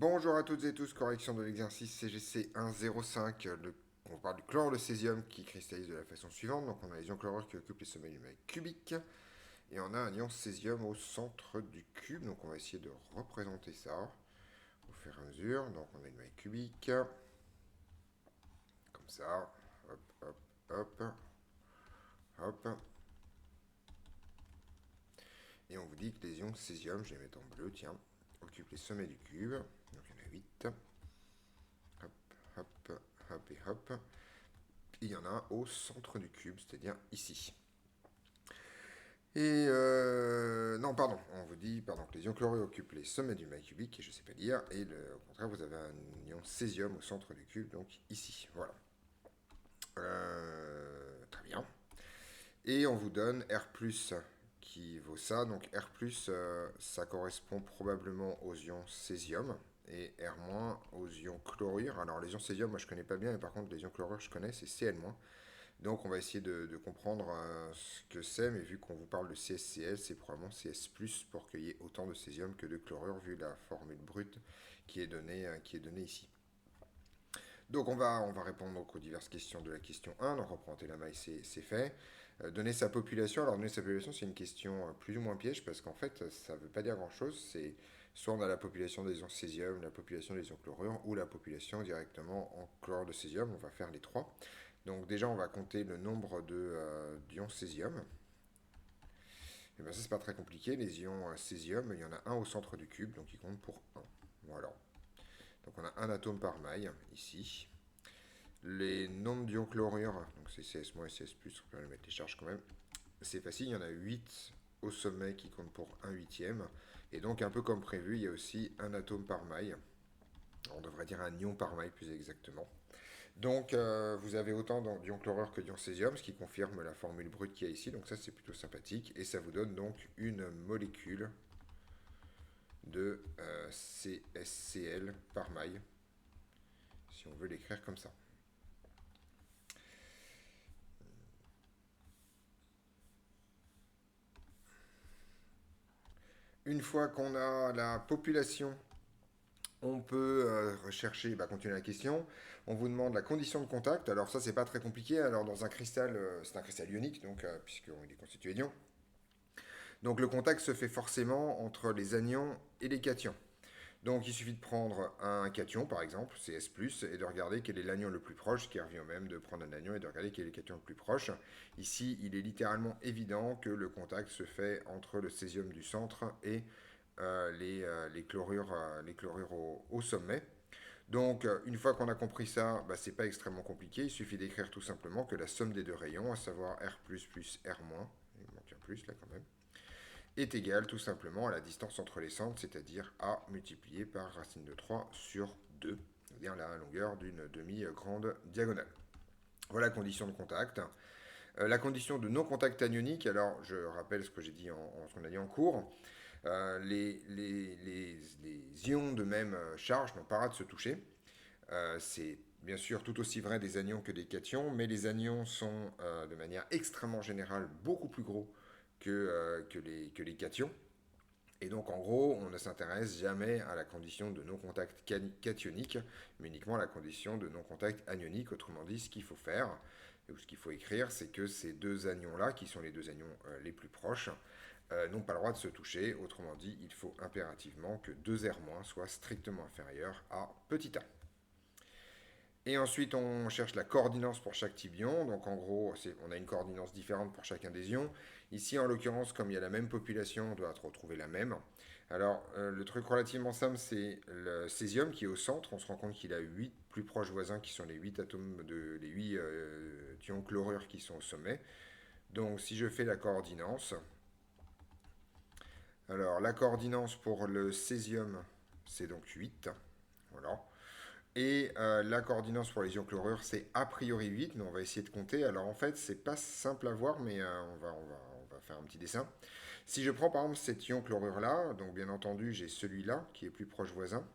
Bonjour à toutes et tous, correction de l'exercice CGC 105. On parle du chlorure de césium qui cristallise de la façon suivante. Donc on a les ions chlorure qui occupent les sommets du maille cubique. Et on a un ion césium au centre du cube. Donc on va essayer de représenter ça au fur et à mesure. Donc on a une maille cubique. Comme ça. Hop, hop, hop. Hop. Et on vous dit que les ions césium, je vais les mettre en bleu, tiens, occupent les sommets du cube. Donc il y en a 8. Hop, hop, hop et hop. Il y en a un au centre du cube, c'est-à-dire ici. Et non, pardon, on vous dit pardon, que les ions chlorure occupent les sommets du maille cubique, et je ne sais pas lire, et au contraire, vous avez un ion césium au centre du cube, donc ici. Voilà. Très bien. Et on vous donne R qui vaut ça. Donc R ça correspond probablement aux ions césium, et R- aux ions chlorure. Alors les ions césium, moi je connais pas bien, mais par contre les ions chlorure je connais, c'est Cl-. Donc on va essayer de comprendre ce que c'est, mais vu qu'on vous parle de CSCl, c'est probablement CS+, pour qu'il y ait autant de césium que de chlorure, vu la formule brute qui est donnée ici. Donc on va répondre donc aux diverses questions de la question 1, donc représenter la maille c'est fait. Donner sa population, alors donner sa population c'est une question plus ou moins piège, parce qu'en fait ça ne veut pas dire grand chose, c'est soit on a la population des ions césium, la population des ions chlorure, ou la population directement en chlorure de césium, on va faire les trois. Donc déjà, on va compter le nombre d'ions césium. Et bien ça, c'est pas très compliqué. Les ions césium, il y en a un au centre du cube, donc il compte pour un. Voilà. Donc on a un atome par maille, ici. Les nombres d'ions chlorure, donc c'est CS- et CS+, on peut mettre les charges quand même. C'est facile, il y en a 8 au sommet qui comptent pour un huitième. Et donc, un peu comme prévu, il y a aussi un atome par maille. On devrait dire un ion par maille plus exactement. Donc, vous avez autant d'ion chlorure que d'ion césium, ce qui confirme la formule brute qu'il y a ici. Donc ça, c'est plutôt sympathique. Et ça vous donne donc une molécule de CSCl par maille, si on veut l'écrire comme ça. Une fois qu'on a la population, on peut rechercher, continuer la question. On vous demande la condition de contact. Alors ça, c'est pas très compliqué. Alors dans un cristal, c'est un cristal ionique, donc puisqu'il est constitué d'ions. Donc le contact se fait forcément entre les anions et les cations. Donc il suffit de prendre un cation, par exemple, CS+, et de regarder quel est l'anion le plus proche, ce qui revient au même de prendre un anion et de regarder quel est le cation le plus proche. Ici, il est littéralement évident que le contact se fait entre le césium du centre et les chlorures au sommet. Donc, une fois qu'on a compris ça, c'est pas extrêmement compliqué. Il suffit d'écrire tout simplement que la somme des deux rayons, à savoir R+, plus R-, il manque un plus là quand même, est égale tout simplement à la distance entre les centres, c'est-à-dire A multiplié par racine de 3 sur 2, c'est-à-dire la longueur d'une demi-grande diagonale. Voilà la condition de contact. La condition de non-contact anionique, alors je rappelle ce que j'ai dit ce qu'on a dit en cours. Les ions de même charge n'ont pas le droit de se toucher. C'est bien sûr tout aussi vrai des anions que des cations, mais les anions sont de manière extrêmement générale beaucoup plus gros que les cations. Et donc en gros, on ne s'intéresse jamais à la condition de non-contact cationique, mais uniquement à la condition de non-contact anionique. Autrement dit, ce qu'il faut faire, ou ce qu'il faut écrire, c'est que ces deux anions-là, qui sont les deux anions les plus proches, n'ont pas le droit de se toucher. Autrement dit, il faut impérativement que 2R- soit strictement inférieur à petit a. Et ensuite, on cherche la coordinance pour chaque type d'ion. Donc, en gros, on a une coordinance différente pour chacun des ions. Ici, en l'occurrence, comme il y a la même population, on doit retrouver la même. Alors, le truc relativement simple, c'est le césium qui est au centre. On se rend compte qu'il a 8 plus proches voisins qui sont les 8 atomes les 8 ions chlorure qui sont au sommet. Donc, si je fais la coordinance, alors la coordinance pour le césium, c'est donc 8. Voilà. Et la coordinance pour les ions chlorure, c'est a priori 8, mais on va essayer de compter. Alors en fait, c'est pas simple à voir, mais on va faire un petit dessin. Si je prends par exemple cet ion chlorure-là, donc bien entendu, j'ai celui-là qui est plus proche voisin.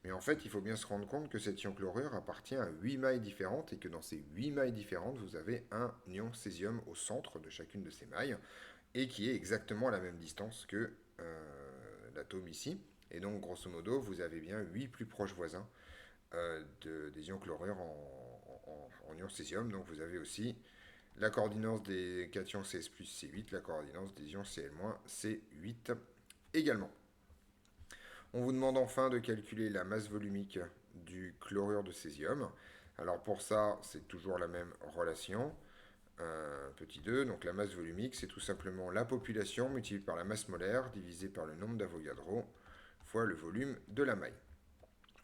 Mais en fait, il faut bien se rendre compte que cet ion chlorure appartient à 8 mailles différentes et que dans ces 8 mailles différentes, vous avez un ion césium au centre de chacune de ces mailles et qui est exactement à la même distance que l'atome ici. Et donc, grosso modo, vous avez bien 8 plus proches voisins des ions chlorure en ion césium. Donc, vous avez aussi la coordinance des cations Cs+, c'est 8, la coordinance des ions Cl-, c'est 8 également. On vous demande enfin de calculer la masse volumique du chlorure de césium. Alors pour ça, c'est toujours la même relation. Petit 2, donc la masse volumique, c'est tout simplement la population multipliée par la masse molaire divisée par le nombre d'Avogadro fois le volume de la maille.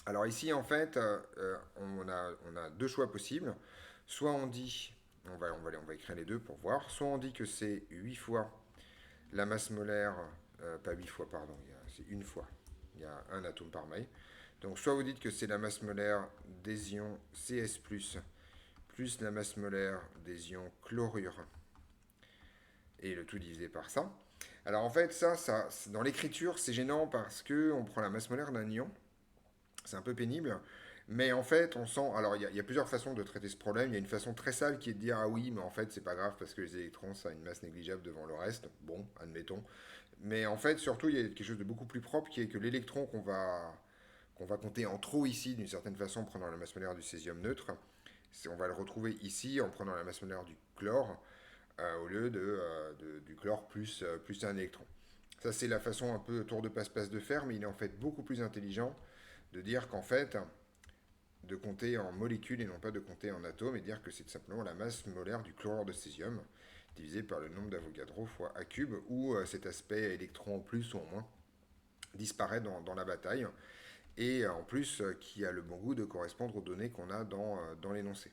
Alors ici, en fait, on a deux choix possibles. Soit on dit, on va écrire les deux pour voir, soit on dit que c'est 8 fois la masse molaire, pas 8 fois, pardon, c'est une fois, il y a un atome par maille. Donc soit vous dites que c'est la masse molaire des ions Cs+, plus la masse molaire des ions chlorure, et le tout divisé par ça. Alors en fait, ça dans l'écriture, c'est gênant parce que on prend la masse molaire d'un ion, c'est un peu pénible. Mais en fait, on sent. Alors, il y a plusieurs façons de traiter ce problème. Il y a une façon très sale qui est de dire ah oui, mais en fait, c'est pas grave parce que les électrons, ça a une masse négligeable devant le reste. Bon, admettons. Mais en fait, surtout, il y a quelque chose de beaucoup plus propre qui est que l'électron qu'on va compter en trop ici, d'une certaine façon, en prenant la masse molaire du césium neutre, on va le retrouver ici en prenant la masse molaire du chlore au lieu du chlore plus un électron. Ça, c'est la façon un peu tour de passe-passe de faire, mais il est en fait beaucoup plus intelligent de dire qu'en fait, de compter en molécules et non pas de compter en atomes, et dire que c'est simplement la masse molaire du chlorure de césium divisé par le nombre d'Avogadro fois A cube, où cet aspect électron en plus ou en moins disparaît dans la bataille, et en plus qui a le bon goût de correspondre aux données qu'on a dans l'énoncé.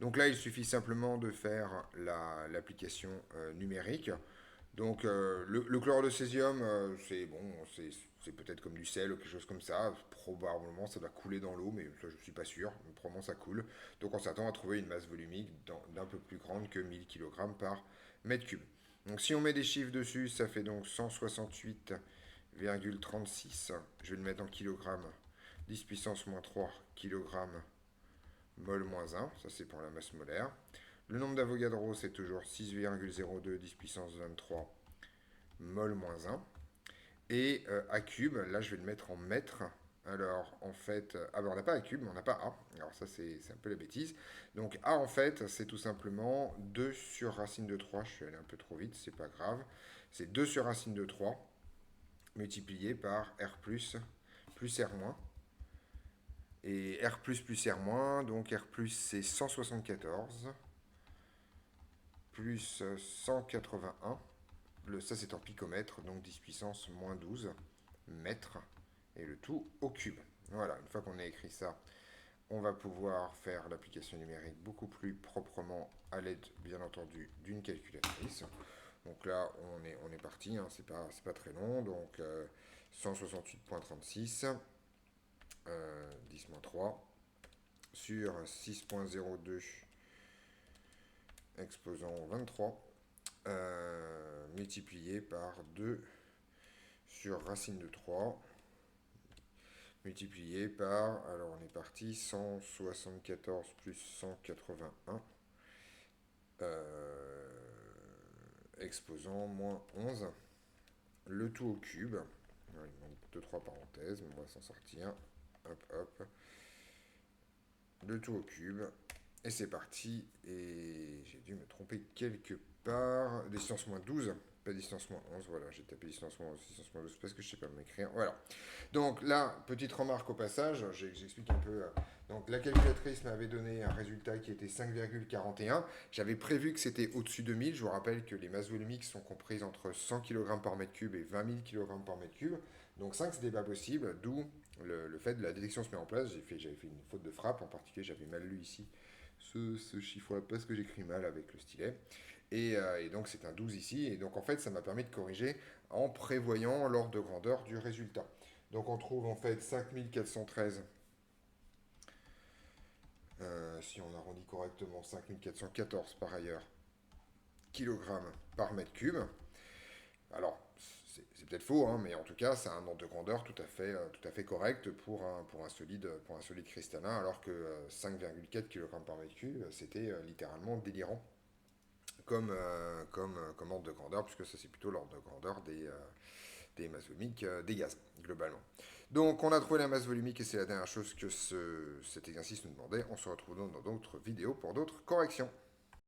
Donc là, il suffit simplement de faire l'application numérique. Donc le chlore de césium, c'est bon, c'est peut-être comme du sel ou quelque chose comme ça. Probablement, ça doit couler dans l'eau, mais ça, je ne suis pas sûr. Mais probablement, ça coule. Donc on s'attend à trouver une masse volumique d'un peu plus grande que 1000 kg par mètre cube. Donc si on met des chiffres dessus, ça fait donc 168,36. Je vais le mettre en kilogrammes. 10 puissance moins 3 kg mol moins 1. Ça, c'est pour la masse molaire. Le nombre d'Avogadro, c'est toujours 6,02 10 puissance 23 mol moins 1. Et A cube, là je vais le mettre en mètres. Alors en fait, on n'a pas A cube, mais on n'a pas A. Alors ça c'est un peu la bêtise. Donc A en fait, c'est tout simplement 2 sur racine de 3. Je suis allé un peu trop vite, c'est pas grave. C'est 2 sur racine de 3 multiplié par R plus R moins. Et R plus R moins, donc R plus c'est 174 plus 181. Ça c'est en picomètre, donc 10 puissance moins 12 mètres, et le tout au cube. Voilà, une fois qu'on a écrit ça, on va pouvoir faire l'application numérique beaucoup plus proprement à l'aide, bien entendu, d'une calculatrice. Donc là, on est parti, hein, c'est pas très long, donc 168,36, 10-3, sur 6,02 exposant 23, multiplié par 2 sur racine de 3, multiplié par, alors on est parti, 174 plus 181, exposant moins 11, le tout au cube. Il manque 2-3 parenthèses, mais on va s'en sortir. Hop, hop. Le tout au cube. Et c'est parti. Et j'ai dû me tromper quelque part. Distance moins 12. Pas distance moins 11. Voilà, j'ai tapé distance moins 11, distance moins 12 parce que je sais pas m'écrire. Voilà. Donc là, petite remarque au passage. J'explique un peu. Donc la calculatrice m'avait donné un résultat qui était 5,41. J'avais prévu que c'était au-dessus de 1000. Je vous rappelle que les masses volumiques sont comprises entre 100 kg par mètre cube et 20 000 kg par mètre cube. Donc 5, c'était pas possible, d'où le fait de la détection se met en place. J'avais fait une faute de frappe, en particulier j'avais mal lu ici ce chiffre-là parce que j'écris mal avec le stylet. Et donc c'est un 12 ici, et donc en fait ça m'a permis de corriger en prévoyant l'ordre de grandeur du résultat. Donc on trouve en fait 5413, si on arrondit correctement, 5414 par ailleurs, kilogrammes par mètre cube. Alors, c'est peut-être faux, hein, mais en tout cas, c'est un ordre de grandeur tout à fait correct pour un solide cristallin, alors que 5,4 kg par mètre cube, c'était littéralement délirant comme ordre de grandeur, puisque ça c'est plutôt l'ordre de grandeur des masses volumiques des gaz, globalement. Donc on a trouvé la masse volumique et c'est la dernière chose que cet exercice nous demandait. On se retrouve donc dans d'autres vidéos pour d'autres corrections.